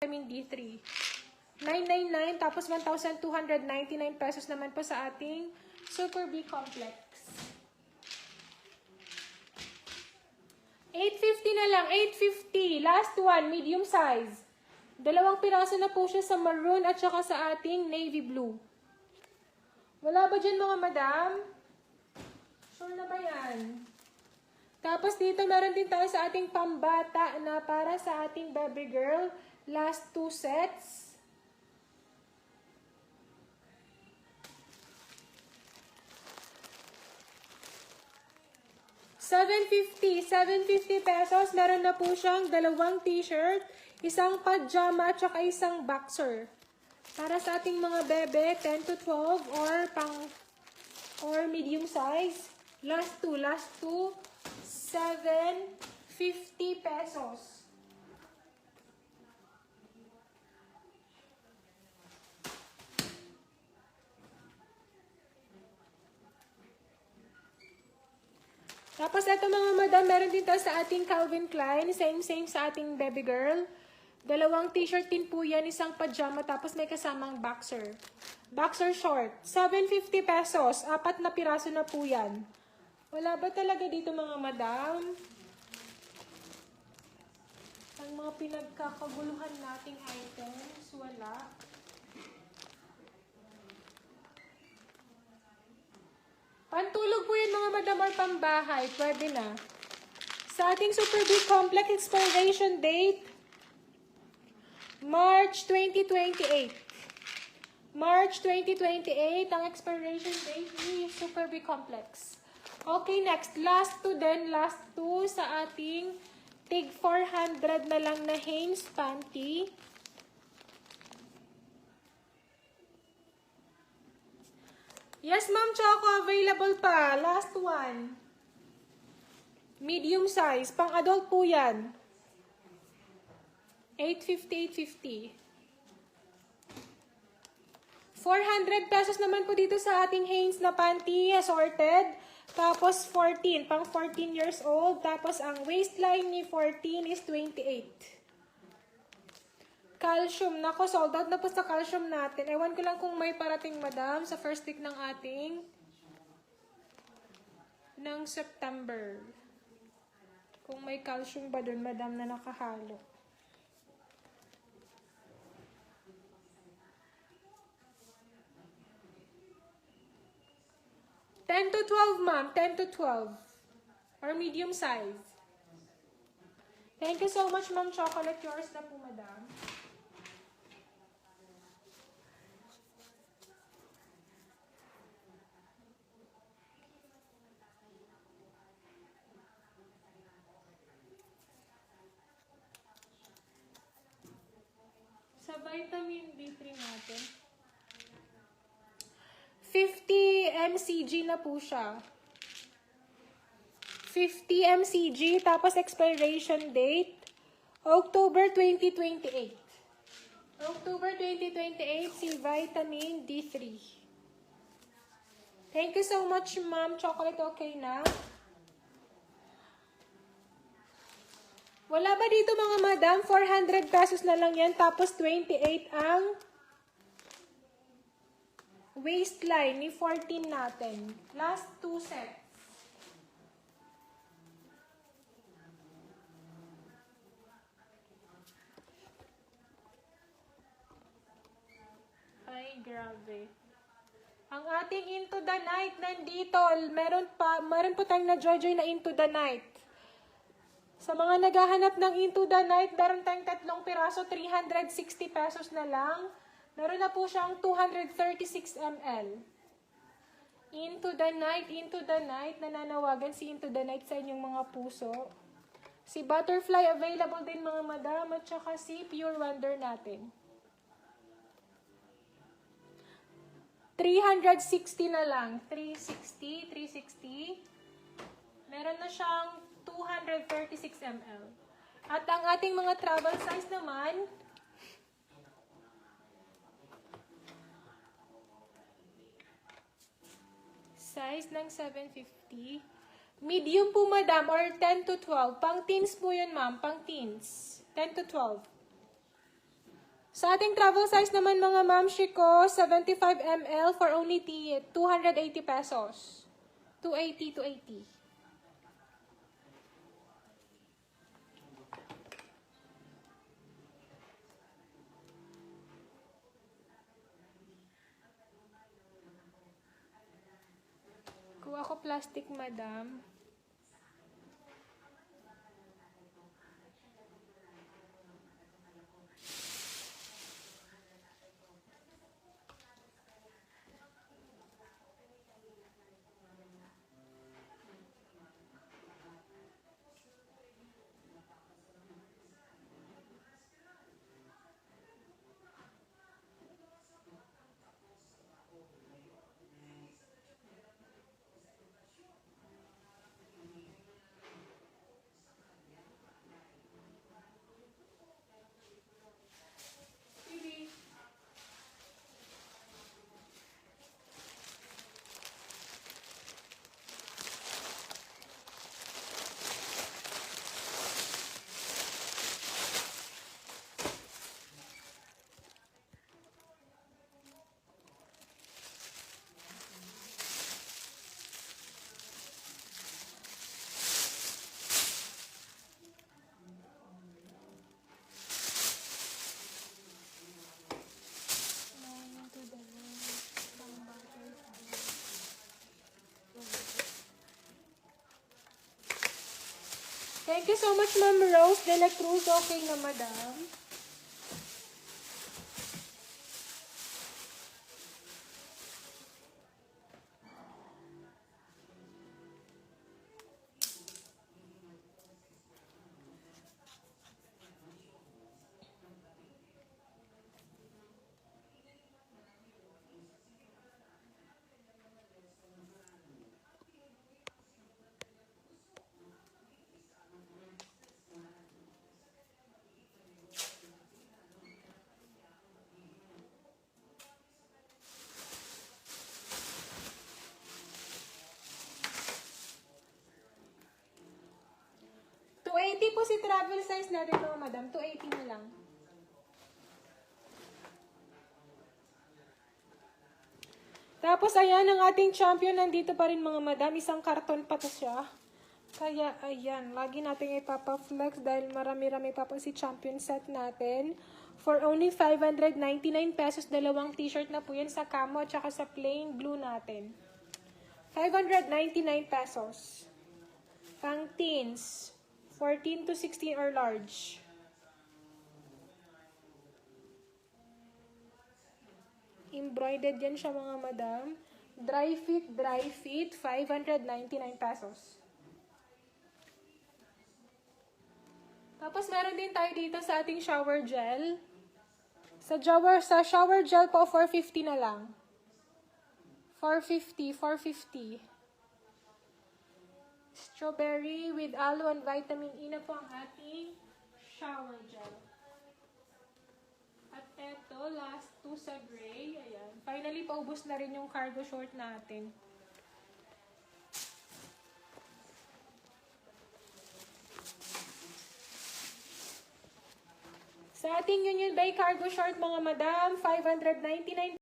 vitamin D3. 999 tapos 1,299 pesos naman po sa ating Super B Complex. 850 na lang, 850. Last one, medium size. 2 piraso na po siya sa maroon at saka sa ating navy blue. Wala ba dyan mga madam? Sure na ba yan? Tapos dito meron din tayo sa ating pambata na para sa ating baby girl. Last 2 sets. $750 pesos. Meron na po siyang 2 t-shirt, isang pajama, at saka isang boxer. Para sa ating mga bebe, 10 to 12 or medium size. Last two, 750 pesos. Tapos ito mga madam, meron din tayo sa ating Calvin Klein. Same sa ating baby girl. 2 t-shirt din po yan, isang pajama, tapos may kasamang boxer. Boxer short. 750 pesos. 4 na piraso na po yan. Wala ba talaga dito mga madam? Ang mga pinagkakaguluhan nating items, wala. Pantulog po yun mga madam or pambahay. Pwede na. Sa ating Super Big Complex expiration date, March 2028. March 2028 ang expiration date ni Super Big Complex. Okay, next. Last two sa ating tig 400 na lang na Hanes panty. Yes, Ma'am Choco, available pa. Last one. Medium size. Pang-adult po yan. 850. 400 pesos naman po dito sa ating Hanes na panty, assorted. Tapos 14, pang 14 years old. Tapos ang waistline ni 14 is 28. Calcium. Nako, sold out na po sa calcium natin. Ewan ko lang kung may parating, madam, sa first week ng ating September. Kung may calcium ba dun, madam, na nakahalo. $10 to 12, ma'am. 10 to 12. Or medium size. Thank you so much, Ma'am Chocolate. Yours na po, madam. Sa vitamin D3 natin, 50 mcg na po siya. 50 mcg, tapos expiration date, October 2028. October 2028, si vitamin D3. Thank you so much, Ma'am Chocolate. Okay na? Wala ba dito mga madam? 400 pesos na lang yan, tapos 28 ang waistline ni 14 natin. Last 2 sets. Ay, grabe. Ang ating Into the Night nandito. Meron po tayong na-joy na Into the Night. Sa mga naghahanap ng Into the Night, meron tayong 3 piraso, 360 pesos na lang. Meron na po siyang 236 ml. Into the Night, nananawagan si Into the Night sa inyong mga puso. Si Butterfly available din mga madam, at saka si Pure Wonder natin. 360 na lang. 360. Meron na siyang 236 ml. At ang ating mga travel size naman, size ng 750. Medium po, madam, or 10 to 12. Pang teens po yun, ma'am. Pang teens. 10 to 12. Sa ating travel size naman mga ma'am Shiko, 75 ml for only 280 pesos. 280. Kuha ko plastic, madam. Thank you so much, Ma'am Rose de la Cruz. Okay na, madam. $280 po si travel size natin mga madam. $280 na lang. Tapos ayan, ang ating champion nandito pa rin mga madam. Isang karton pa to siya. Kaya ayan, lagi natin ipapa-flex dahil marami-rami pa po si champion set natin. For only 599 pesos, dalawang t-shirt na po yan sa camo at saka sa plain blue natin. 599 pesos. Pang teens. 14 to 16 or large. Embroidered yan siya mga madam. Dry fit, 599 pesos. Tapos meron din tayo dito sa ating shower gel. Sa shower gel po, 450 na lang. 450. Strawberry with aloe and vitamin E na po ang ating shower gel. At eto, last two sa gray. Ayan. Finally, paubos na rin yung cargo short natin. Sa ating Union Bay cargo short mga madam, 599